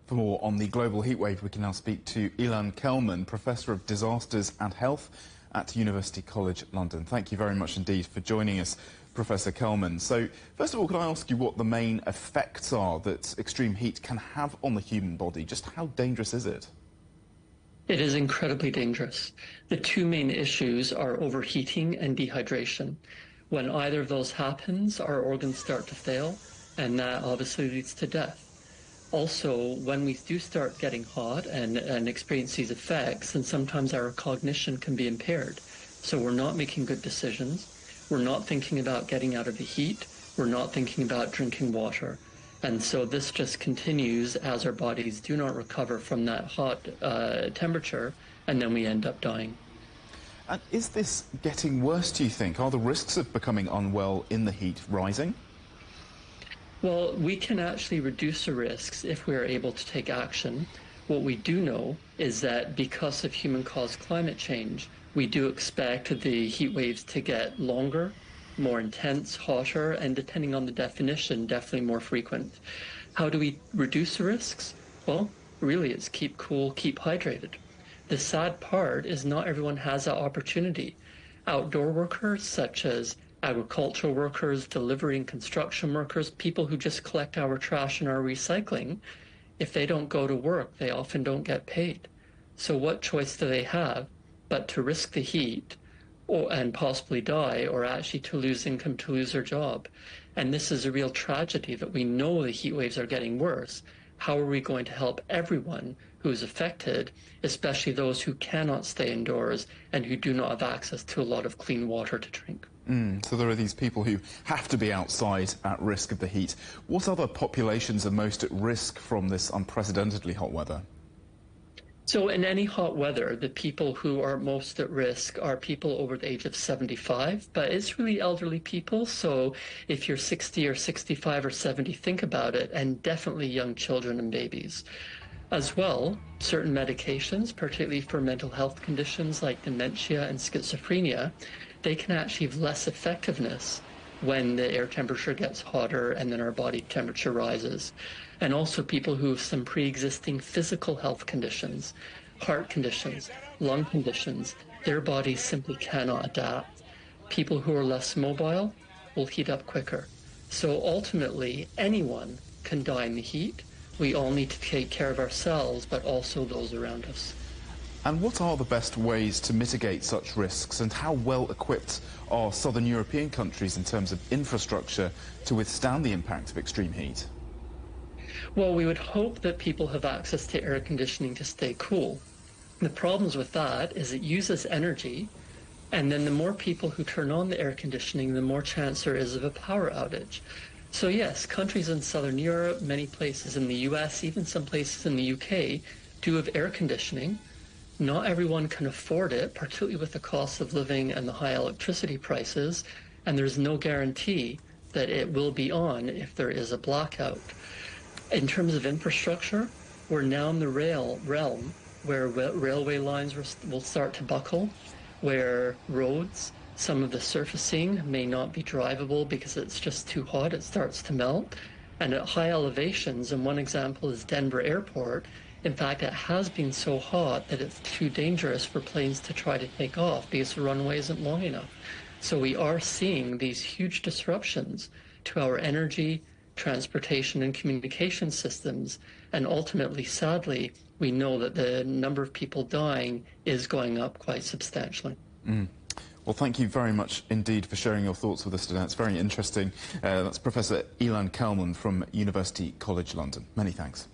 For more on the global heatwave, we can now speak to Ilan Kelman, Professor of Disasters and Health at University College London. Thank you very much indeed for joining us, Professor Kelman. So, first of all, could I ask you what the main effects are that extreme heat can have on the human body? Just how dangerous is it? It is incredibly dangerous. The two main issues are overheating and dehydration. When either of those happens, our organs start to fail, and that obviously leads to death. Also, when we do start getting hot and experience these effects, then sometimes our cognition can be impaired. So we're not making good decisions. We're not thinking about getting out of the heat. We're not thinking about drinking water. And so this just continues as our bodies do not recover from that hot temperature, and then we end up dying. And is this getting worse, do you think? Are the risks of becoming unwell in the heat rising? Well, we can actually reduce the risks if we are able to take action. What we do know is that because of human-caused climate change, we do expect the heat waves to get longer, more intense, hotter, and depending on the definition, definitely more frequent. How do we reduce the risks? Well, really, it's keep cool, keep hydrated. The sad part is not everyone has that opportunity. Outdoor workers, such as agricultural workers, delivery and construction workers, people who just collect our trash and our recycling, if they don't go to work, they often don't get paid. So what choice do they have but to risk the heat and possibly die, or actually to lose income, to lose their job? And this is a real tragedy that we know the heat waves are getting worse. How are we going to help everyone who's affected, especially those who cannot stay indoors and who do not have access to a lot of clean water to drink? So there are these people who have to be outside at risk of the heat. What other populations are most at risk from this unprecedentedly hot weather? So in any hot weather, the people who are most at risk are people over the age of 75, but it's really elderly people. So if you're 60 or 65 or 70, think about it, and definitely young children and babies. As well, certain medications, particularly for mental health conditions like dementia and schizophrenia, they can actually have less effectiveness when the air temperature gets hotter and then our body temperature rises. And also people who have some pre-existing physical health conditions, heart conditions, lung conditions, their bodies simply cannot adapt. People who are less mobile will heat up quicker. So ultimately, anyone can die in the heat. We all need to take care of ourselves, but also those around us. And what are the best ways to mitigate such risks, and how well equipped are southern European countries in terms of infrastructure to withstand the impact of extreme heat? Well, we would hope that people have access to air conditioning to stay cool. The problems with that is it uses energy, and then the more people who turn on the air conditioning, the more chance there is of a power outage. So yes, countries in southern Europe, many places in the US, even some places in the UK do have air conditioning. Not everyone can afford it, particularly with the cost of living and the high electricity prices, and there's no guarantee that it will be on if there is a blackout. In terms of infrastructure, we're now in the realm where railway lines will start to buckle, where roads, some of the surfacing may not be drivable because it's just too hot, it starts to melt. And at high elevations, and one example is Denver Airport, in fact, it has been so hot that it's too dangerous for planes to try to take off because the runway isn't long enough. So we are seeing these huge disruptions to our energy, transportation, and communication systems. And ultimately, sadly, we know that the number of people dying is going up quite substantially. Well, thank you very much indeed for sharing your thoughts with us today. It's very interesting. That's Professor Ilan Kelman from University College London. Many thanks.